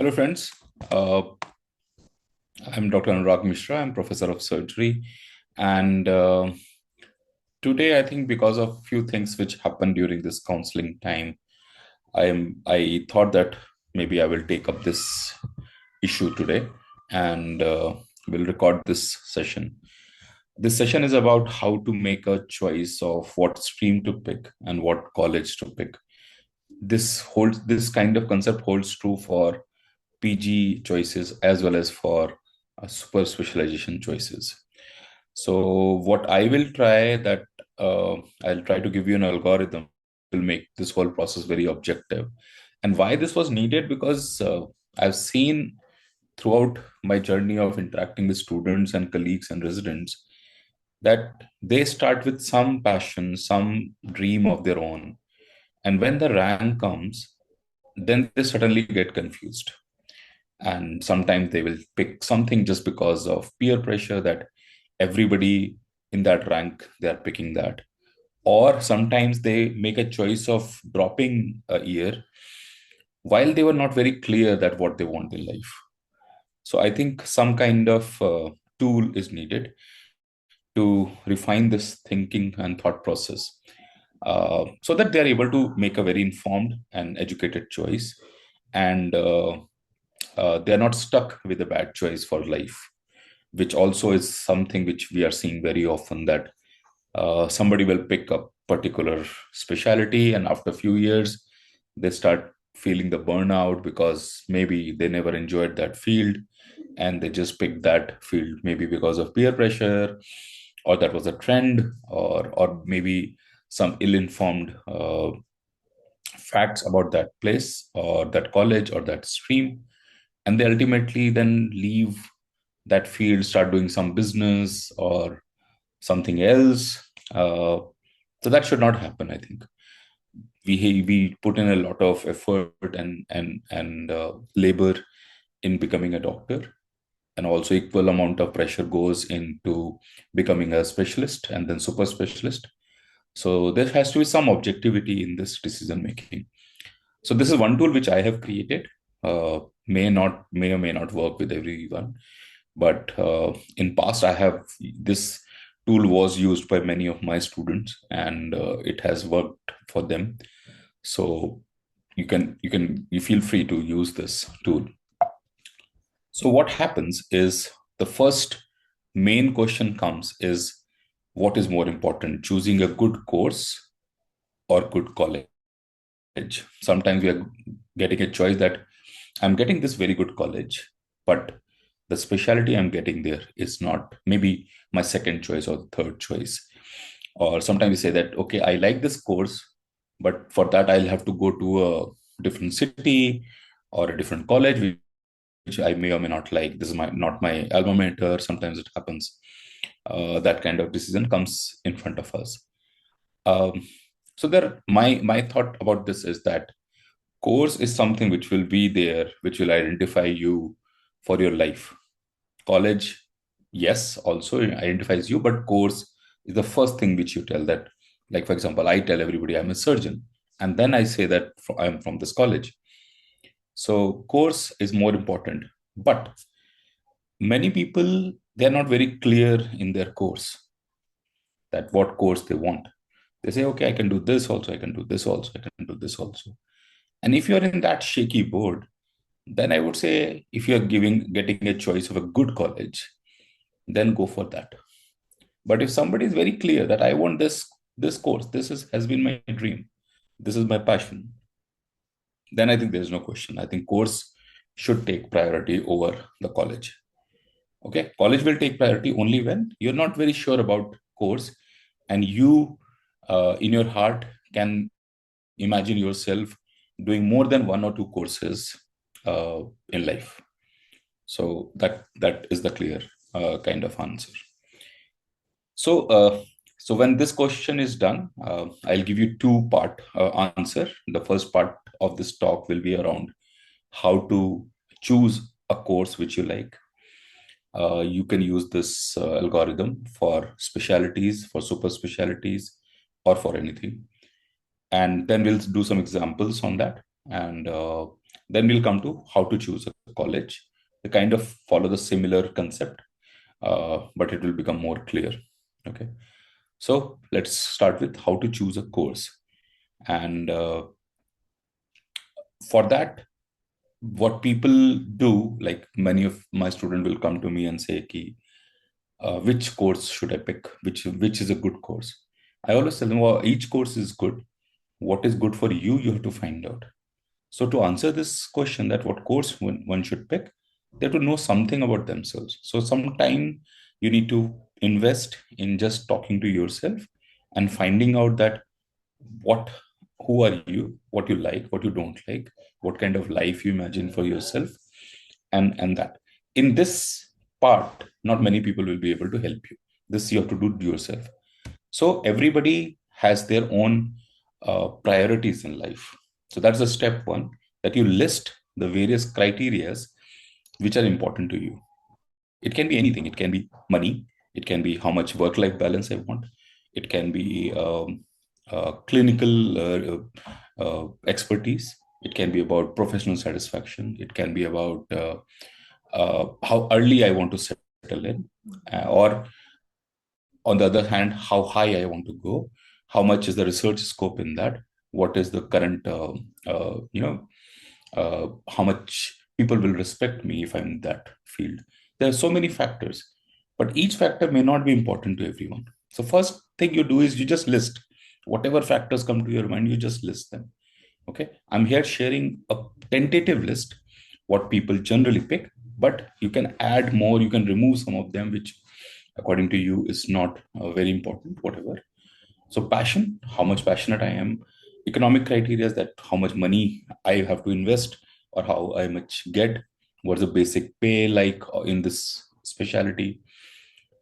Hello, friends. Uh, I'm Dr. Anurag Mishra. I'm professor of surgery, and today, I think because of few things which happened during this counseling time, I thought that maybe I will take up this issue today, and we'll record this session. This session is about how to make a choice of what stream to pick and what college to pick. This kind of concept holds true for PG choices as well as for super specialization choices. So what I will try that I'll try to give you an algorithm will make this whole process very objective. And why this was needed, because I've seen throughout my journey of interacting with students and colleagues and residents that they start with some passion, some dream of their own. And when the rank comes, then they suddenly get confused, and sometimes they will pick something just because of peer pressure that everybody in that rank they are picking that, or sometimes they make a choice of dropping a year while they were not very clear that what they want in life. So I think some kind of tool is needed to refine this thinking and thought process, so that they are able to make a very informed and educated choice, and they are not stuck with a bad choice for life, which also is something which we are seeing very often, that somebody will pick a particular specialty and after a few years they start feeling the burnout because maybe they never enjoyed that field and they just picked that field maybe because of peer pressure, or that was a trend, or maybe some ill-informed facts about that place or that college or that stream, and they ultimately then leave that field, start doing some business or something else. So that should not happen. I think we put in a lot of effort and labor in becoming a doctor, and also equal amount of pressure goes into becoming a specialist and then super specialist. So there has to be some objectivity in this decision making. So this is one tool which I have created. May or may not work with everyone, but in past I have this tool was used by many of my students, and it has worked for them. So you feel free to use this tool. So what happens is, the first main question comes is, what is more important, choosing a good course or good college? Sometimes we are getting a choice that I'm getting this very good college, but the specialty I'm getting there is not maybe my second choice or third choice. Or sometimes we say that, okay, I like this course, but for that I'll have to go to a different city or a different college, which I may or may not like. This is not my alma mater. Sometimes it happens. That kind of decision comes in front of us. Um, so there, my thought about this is that course is something which will be there, which will identify you for your life. College, yes, also identifies you, but course is the first thing which you tell that. Like, for example, I tell everybody I'm a surgeon, and then I say that I'm from this college. So course is more important, but many people, they're not very clear in their course, that what course they want. They say, okay, I can do this also, I can do this also, I can do this also. And if you're in that shaky board, then I would say, if you're getting a choice of a good college, then go for that. But if somebody is very clear that I want this course, has been my dream, this is my passion, then I think there's no question. I think course should take priority over the college. Okay, college will take priority only when you're not very sure about course, and you, in your heart, can imagine yourself doing more than one or two courses in life. So that is the clear kind of answer. So when this question is done, I'll give you two-part answer. The first part of this talk will be around how to choose a course which you like. You can use this algorithm for specialties, for super specialties, or for anything. And then we'll do some examples on that. And Then we'll come to how to choose a college. They kind of follow the similar concept, but it will become more clear. Okay. So let's start with how to choose a course. And for that, what people do, like many of my students will come to me and say, Ki, which course should I pick? Which is a good course? I always tell them, well, each course is good. What is good for you, you have to find out. So to answer this question, that what course one should pick, they have to know something about themselves. So sometime you need to invest in just talking to yourself and finding out that what who are you, what you like, what you don't like, what kind of life you imagine for yourself, and that. In this part, not many people will be able to help you. This you have to do yourself. So everybody has their own priorities in life. So that's the step one, that you list the various criterias which are important to you. It can be anything. It can be money. It can be how much work-life balance I want. It can be clinical expertise. It can be about professional satisfaction. It can be about how early I want to settle in, or on the other hand, how high I want to go, how much is the research scope in that, what is the current, how much people will respect me if I'm in that field. There are so many factors, but each factor may not be important to everyone. So first thing you do is you just list whatever factors come to your mind, you just list them. Okay, I'm here sharing a tentative list, what people generally pick, but you can add more, you can remove some of them, which according to you is not very important, whatever. So passion, how much passionate I am. Economic criteria is that how much money I have to invest or how I much get. What's the basic pay like in this specialty?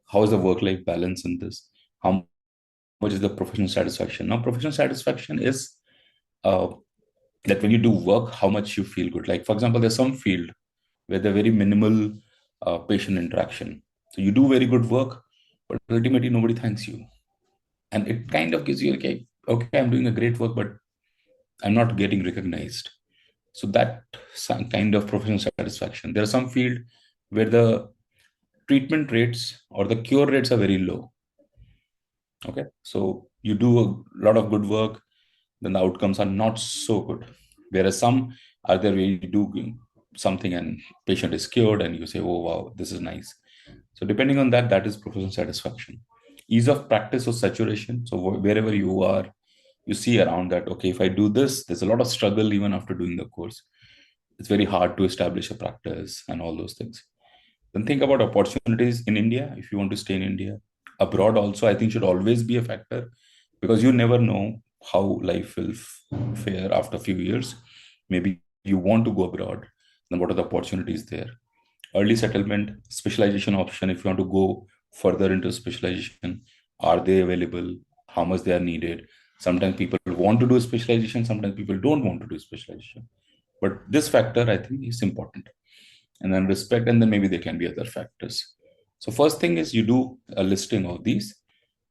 How is the work-life balance in this? How much is the professional satisfaction? Now, professional satisfaction is uh, that when you do work, how much you feel good. Like, for example, there's some field where there very minimal patient interaction. So you do very good work, but ultimately nobody thanks you. And it kind of gives you, okay, I'm doing a great work, but I'm not getting recognized. So that some kind of professional satisfaction. There are some field where the treatment rates or the cure rates are very low. Okay, so you do a lot of good work, then the outcomes are not so good. Whereas some are there where you do something and patient is cured and you say, oh wow, this is nice. So depending on that, that is professional satisfaction. Ease of practice or saturation. So wherever you are, you see around that, okay, if I do this, there's a lot of struggle even after doing the course. It's very hard to establish a practice and all those things. Then think about opportunities in India. If you want to stay in India, abroad also, I think should always be a factor, because you never know how life will fare after a few years. Maybe you want to go abroad. Then what are the opportunities there? Early settlement, specialization option. If you want to go further into specialization, are they available? How much they are needed? Sometimes people want to do specialization. Sometimes people don't want to do specialization. But this factor, I think, is important. And then respect, and then maybe there can be other factors. So first thing is you do a listing of these.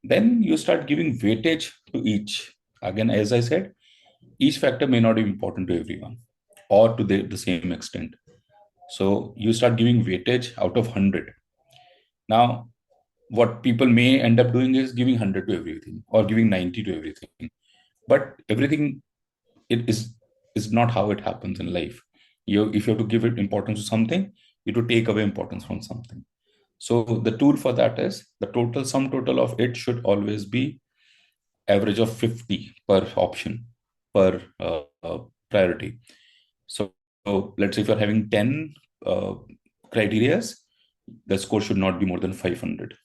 Then you start giving weightage to each. Again, as I said, each factor may not be important to everyone or to the same extent. So you start giving weightage out of 100. Now, what people may end up doing is giving 100 to everything or giving 90 to everything. But everything it is not how it happens in life. If you have to give it importance to something, you have to take away importance from something. So the tool for that is the total sum total of it should always be average of 50 per option per priority. So let's say if you're having 10 criterias, the score should not be more than 500.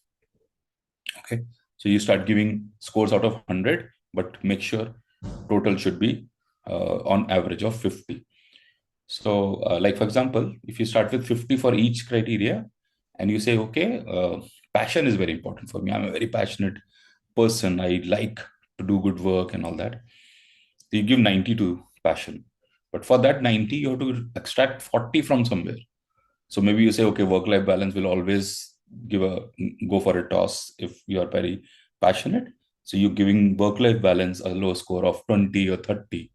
Okay, so you start giving scores out of 100, but make sure total should be on average of 50. So like for example, if you start with 50 for each criteria and you say, okay, passion is very important for me, I'm a very passionate person, I like to do good work and all that, you give 90 to passion. But for that 90, you have to extract 40 from somewhere. So maybe you say, okay, work-life balance will always give a go for a toss if you are very passionate. So you're giving work-life balance a low score of 20 or 30.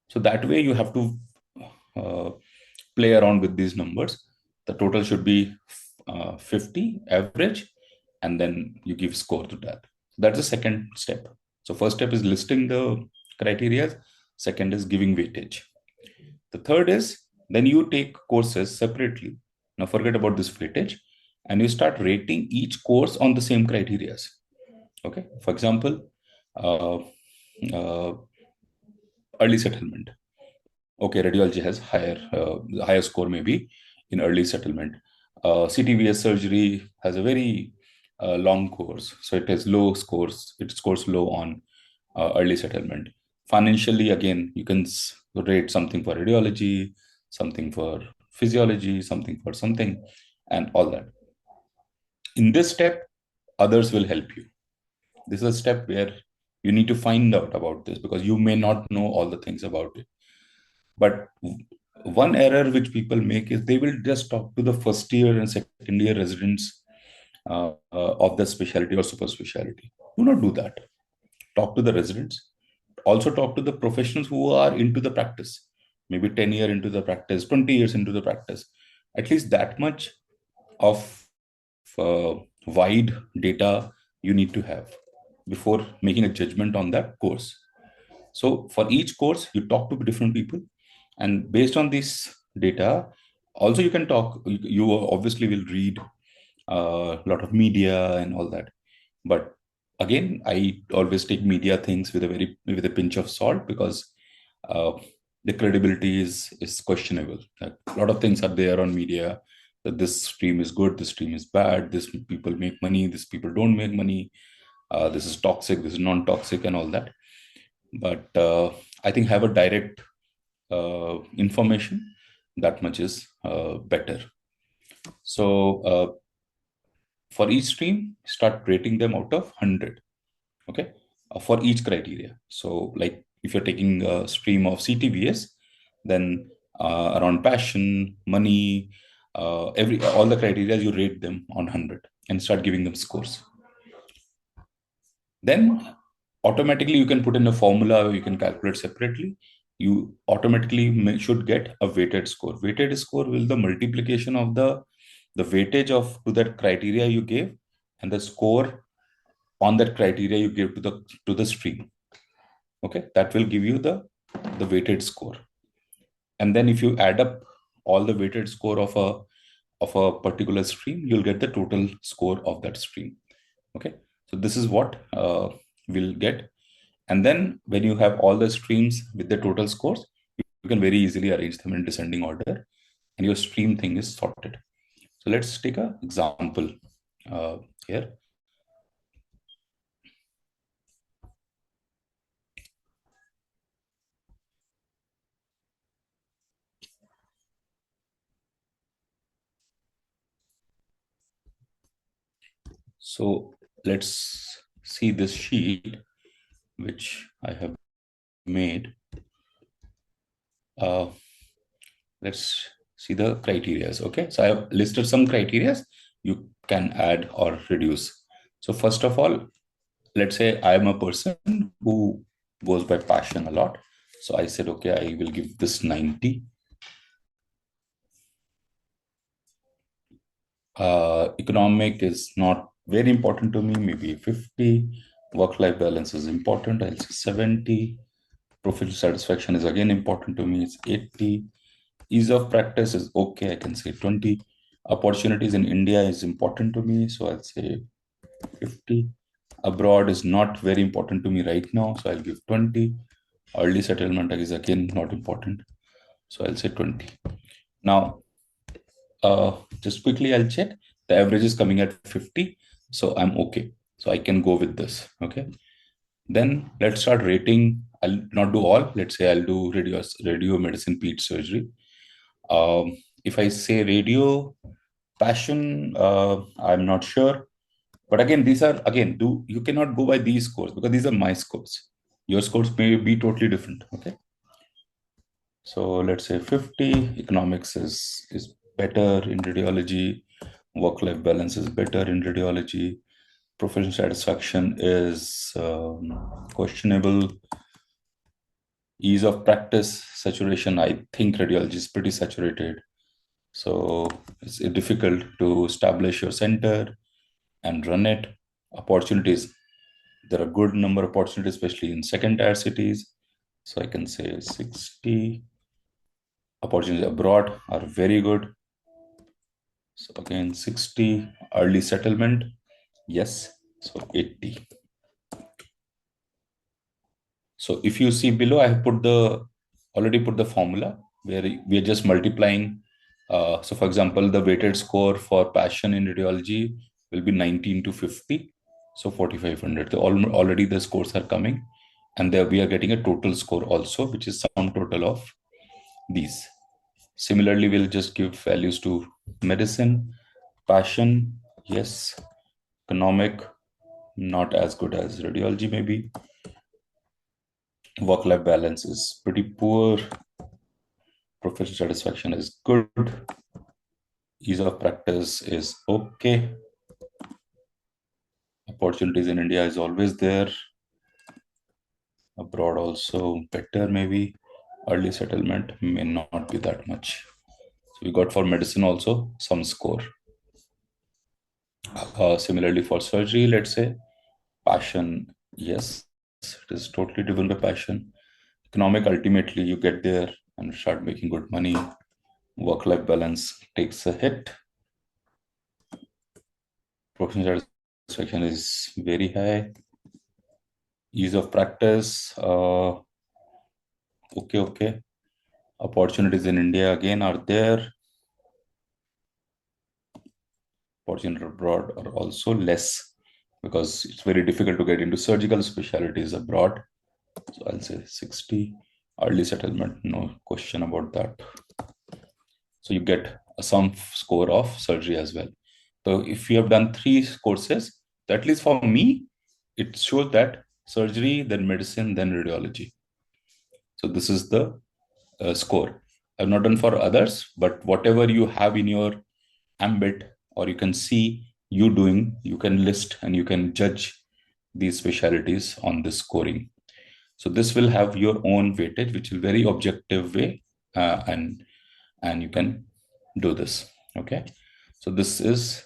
So that way you have to uh, play around with these numbers. The total should be 50 average, and then you give score to that. That's the second step. So first step is listing the criteria. Second is giving weightage. The third is then you take courses separately. Now forget about this weightage, and you start rating each course on the same criteria. Okay. For example, uh, uh, early settlement. Okay, radiology has higher score maybe in early settlement. CTVS surgery has a very long course, so it has low scores. It scores low on early settlement. Financially, again, you can rate something for radiology, something for physiology, something for something, and all that. In this step, others will help you. This is a step where you need to find out about this because you may not know all the things about it. But one error which people make is they will just talk to the first year and second year residents of the specialty or super specialty. Do not do that. Talk to the residents. Also talk to the professionals who are into the practice, maybe 10 years into the practice, 20 years into the practice. At least that much of uh, wide data you need to have before making a judgment on that course. So for each course, you talk to different people, and based on this data, also you can talk. You obviously will read a lot of media and all that, but again, I always take media things with a pinch of salt because uh, the credibility is questionable. Like, a lot of things are there on media that this stream is good, this stream is bad, this people make money, this people don't make money, this is toxic, this is non-toxic, and all that. But I think have a direct information, that much is better. So for each stream, start rating them out of 100. Okay, for each criteria. So like if you're taking a stream of CTVS, then around passion, money, every all the criteria you rate them on 100 and start giving them scores. Then automatically you can put in a formula, you can calculate separately. You automatically should get a weighted score. Weighted score will the multiplication of the weightage of to that criteria you gave and the score on that criteria you give to the stream. Okay, that will give you the weighted score. And then if you add up all the weighted score of a particular stream, you'll get the total score of that stream. Okay, so this is what we'll get. And then when you have all the streams with the total scores, you can very easily arrange them in descending order and your stream thing is sorted. So let's take an example here. So let's see this sheet which I have made. Let's see the criterias. Okay, so I have listed some criterias you can add or reduce. So first of all, let's say I am a person who goes by passion a lot. So I said, okay, I will give this 90. Economic is not very important to me, maybe 50. Work-life balance is important, I'll say 70. Professional satisfaction is again important to me, it's 80. Ease of practice is okay, I can say 20. Opportunities in India is important to me, so I'll say 50. Abroad is not very important to me right now, so I'll give 20. Early settlement is again not important, so I'll say 20. Now, just quickly, I'll check. The average is coming at 50, so I'm okay. So I can go with this, okay? Then let's start rating. I'll not do all. Let's say I'll do radio medicine, peds surgery. If I say radio, passion, I'm not sure. But again, these are again, do you cannot go by these scores because these are my scores. Your scores may be totally different. Okay. So let's say 50. Economics is better in radiology. Work-life balance is better in radiology. Professional satisfaction is questionable. Ease of practice, saturation. I think radiology is pretty saturated. So it's difficult to establish your center and run it. Opportunities, there are good number of opportunities, especially in second tier cities. So I can say 60. Opportunities abroad are very good. So again, 60. Early settlement, yes. So 80. So if you see below, I have already put the formula where we are just multiplying. So for example, the weighted score for passion in radiology will be 19 to 50. So 4,500. So already the scores are coming. And there we are getting a total score also, which is sum total of these. Similarly, we'll just give values to medicine, passion, yes, economic, not as good as radiology maybe. Work-life balance is pretty poor. Professional satisfaction is good. Ease of practice is okay. Opportunities in India is always there. Abroad also better maybe. Early settlement may not be that much. So we got for medicine also some score. Similarly for surgery, let's say passion, yes, it is totally driven by passion. Economic, ultimately you get there and start making good money. Work-life balance takes a hit. Professional satisfaction is very high. Ease of practice, okay. Opportunities in India again are there. Opportunities abroad are also less because it's very difficult to get into surgical specialties abroad. So I'll say 60. Early settlement, no question about that. So you get some score of surgery as well. So if you have done three courses, at least for me, it shows that surgery, then medicine, then radiology. So this is the score. I've not done for others, but whatever you have in your ambit, or you can see you doing, you can list and you can judge these specialties on this scoring. So this will have your own weightage, which is very objective way, and you can do this. Okay, so this is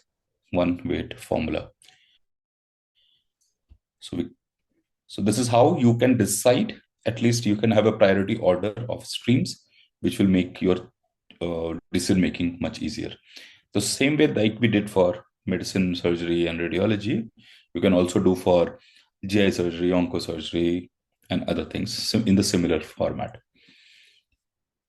one weight formula. So we so this is how you can decide. At least you can have a priority order of streams, which will make your decision making much easier. The same way like we did for medicine, surgery, and radiology, you can also do for GI surgery, oncosurgery, and other things in the similar format.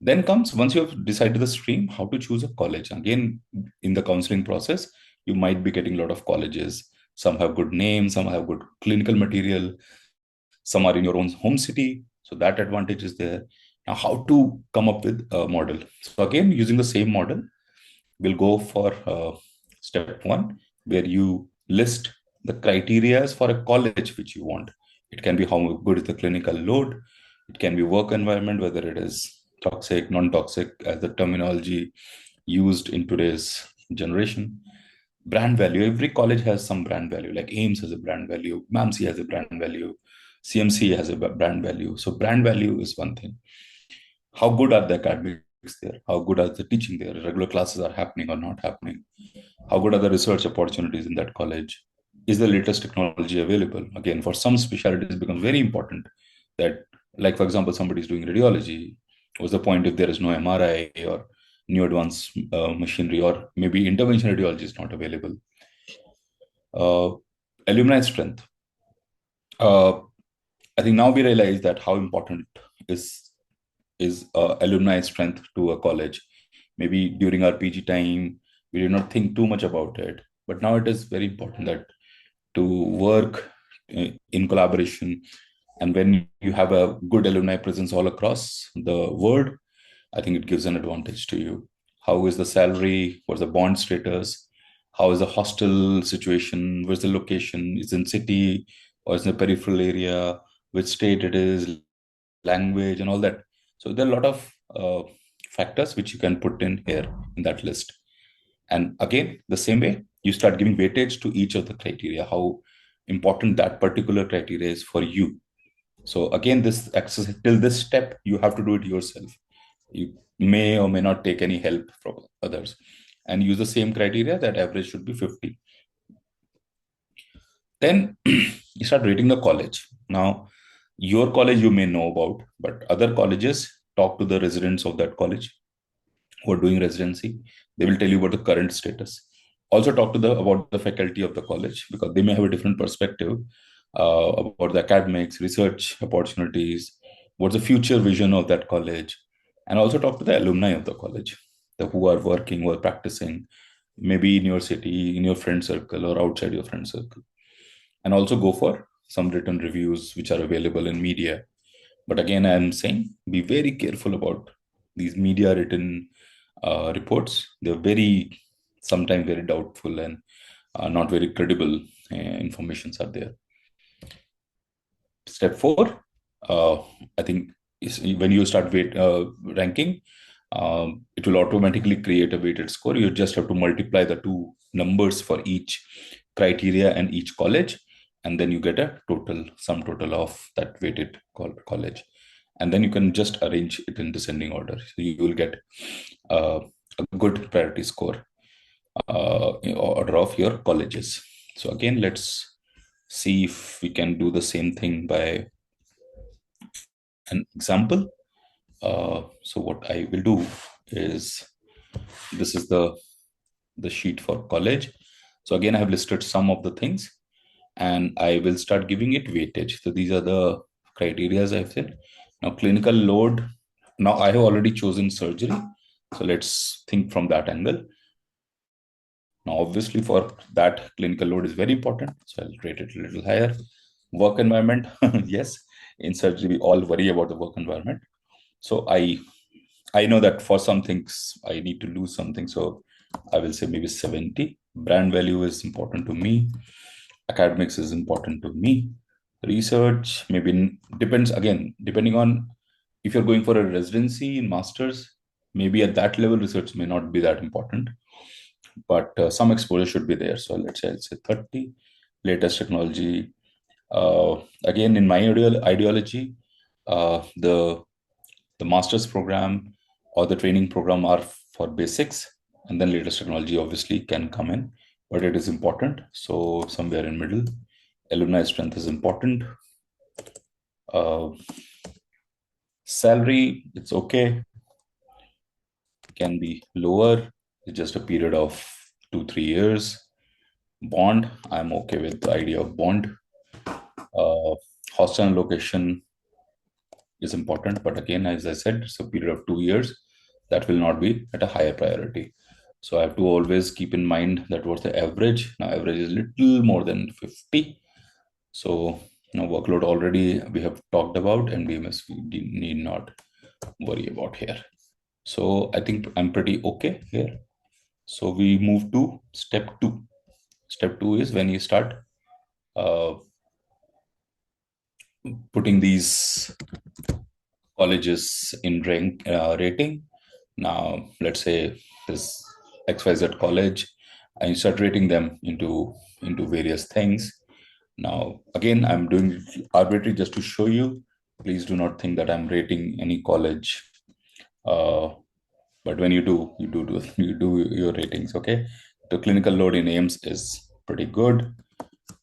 Then comes, once you have decided the stream, how to choose a college. Again, in the counseling process, you might be getting a lot of colleges. Some have good names, some have good clinical material, some are in your own home city. So that advantage is there. Now, how to come up with a model? So again, using the same model, we'll go for step one, where you list the criterias for a college which you want. It can be how good is the clinical load. It can be work environment, whether it is toxic, non-toxic, as the terminology used in today's generation. Brand value. Every college has some brand value. Like AIMS has a brand value, MAMC has a brand value, CMC has a brand value. So brand value is one thing. How good are the academics there? How good are the teaching there? Regular classes are happening or not happening? How good are the research opportunities in that college? Is the latest technology available? Again, for some specialties, it becomes very important that, like for example, somebody is doing radiology. What's the point if there is no MRI or new advanced machinery, or maybe intervention radiology is not available? Uh, Alumni strength. Uh, I think now we realize that how important is alumni strength to a college. Maybe during our PG time, we did not think too much about it, but now it is very important that to work in collaboration. And when you have a good alumni presence all across the world, I think it gives an advantage to you. How is the salary? What's the bond status? How is the hostel situation? Where's the location? Is it in city or is it in the peripheral area? Which state it is, language, and all that. So there are a lot of factors which you can put in here in that list. And again, the same way, you start giving weightage to each of the criteria, how important that particular criteria is for you. So again, this exercise till this step, you have to do it yourself. You may or may not take any help from others, and use the same criteria that average should be 50. Then you start rating the college. Now, your college you may know about, but other colleges, talk to the residents of that college who are doing residency. They will tell you about the current status. Also talk to the about the faculty of the college, because they may have a different perspective about the academics, research opportunities, what's the future vision of that college. And also talk to the alumni of the college, the who are working or practicing, maybe in your city, in your friend circle, or outside your friend circle. And also go for some written reviews which are available in media. But again, I'm saying be very careful about these media written reports. They're very, sometimes very doubtful, and not very credible informations are there. Step four, uh, I think, is when you start ranking, it will automatically create a weighted score. You just have to multiply the two numbers for each criteria and each college, and then you get a total sum total of that weighted college, and then you can just arrange it in descending order. So you will get uh, a good priority score in order of your colleges. So again, let's see if we can do the same thing by an example. So what I will do is, this is the sheet for college. So again, I have listed some of the things, and I will start giving it weightage. So these are the criteria I've said. Now clinical load. Now I have already chosen surgery. So let's think from that angle. Now, obviously, for that, clinical load is very important. So I'll rate it a little higher. Work environment, yes. In surgery, we all worry about the work environment. So I know that for some things I need to lose something. So I will say maybe 70. Brand value is important to me. Academics is important to me. Research maybe depends, again, depending on if you're going for a residency in masters, maybe at that level research may not be that important, but some exposure should be there. So let's say I'll say 30. Latest technology. Again, in my ideology, the master's program or the training program are for basics, and then latest technology obviously can come in, but it is important. So somewhere in middle. Alumni strength is important. Uh, Salary, it's okay, can be lower. It's just a period of 2 3 years. Bond, I'm okay with the idea of bond. Uh, Hostel and location is important, but again, as I said, it's a period of 2 years. That will not be at a higher priority. So I have to always keep in mind that what's the average. Now, average is little more than 50. So workload already we have talked about, and MBBS we need not worry about here. So I think I'm pretty okay here. So we move to step two. Step two is when you start uh, putting these colleges in rating. Now, let's say this XYZ college, and you start rating them into various things. Now, again, I'm doing it arbitrary just to show you. Please do not think that I'm rating any college. Uh, but when you do your ratings. Okay, the clinical load in AIMS is pretty good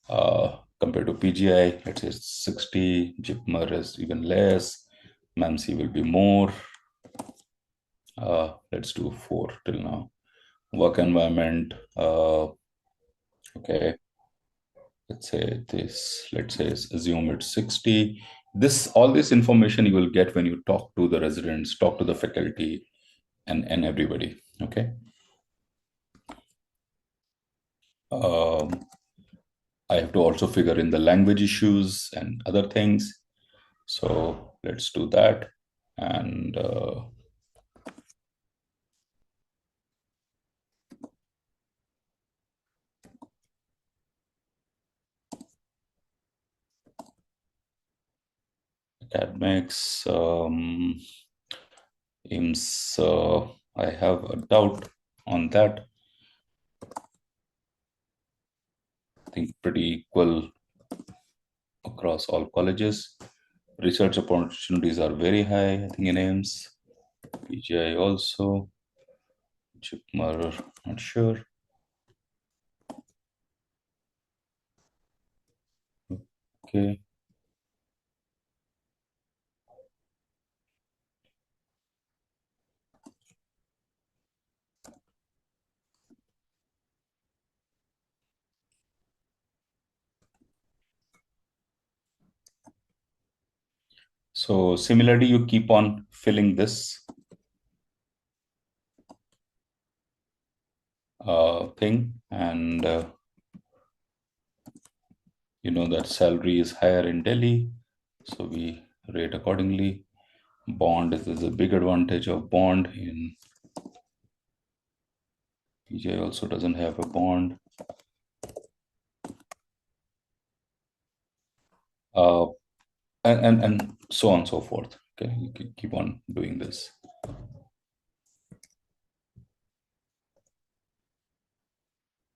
compared to PGI. Let's say 60. JIPMER is even less. MAMC will be more. Let's do 4 till now. Work environment. Okay, let's say this. Let's say assume it's 60. This all this information you will get when you talk to the residents, talk to the faculty, and everybody. Okay. Um, I have to also figure in the language issues and other things. So let's do that. And academics, IMS, I have a doubt on that. I think pretty equal across all colleges. Research opportunities are very high, I think, in AIMS. PGI also. Chipmer, not sure. Okay. So similarly, you keep on filling this thing, and you know that salary is higher in Delhi, so we rate accordingly. Bond is a big advantage of bond in PJ also doesn't have a bond. Uh, and so on and so forth. Okay, you can keep on doing this.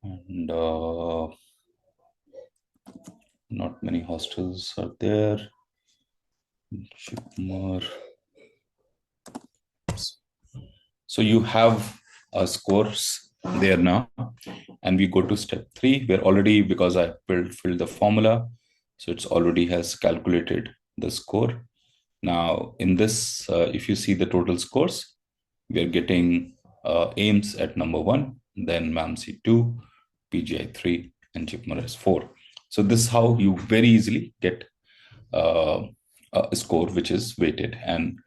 And not many hostels are there. Shipmar. So you have scores there now, and we go to step three. We're already, because I filled the formula, so it's already has calculated the score. Now in this, if you see the total scores, we are getting AIMS at number one, then MAMC two, PGI three, and Chipmar 4. So this is how you very easily get uh, a score which is weighted, and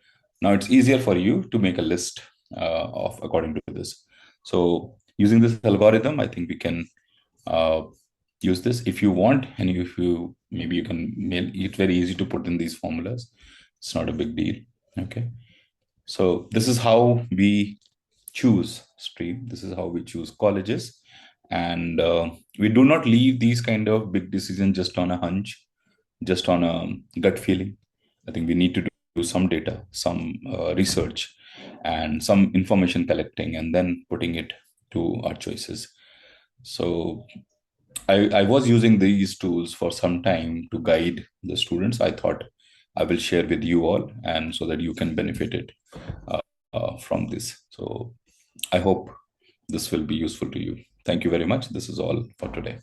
now it's easier for you to make a list of according to this. So using this algorithm, I think we can uh, use this if you want, and if you maybe you can mail it, very easy to put in these formulas. It's not a big deal. Okay, so this is how we choose stream. This is how we choose colleges, and we do not leave these kind of big decisions just on a hunch, just on a gut feeling. I think we need to do some data, some research, and some information collecting, and then putting it to our choices. So I was using these tools for some time to guide the students. I thought I will share with you all, and so that you can benefit it from this. So I hope this will be useful to you. Thank you very much. This is all for today.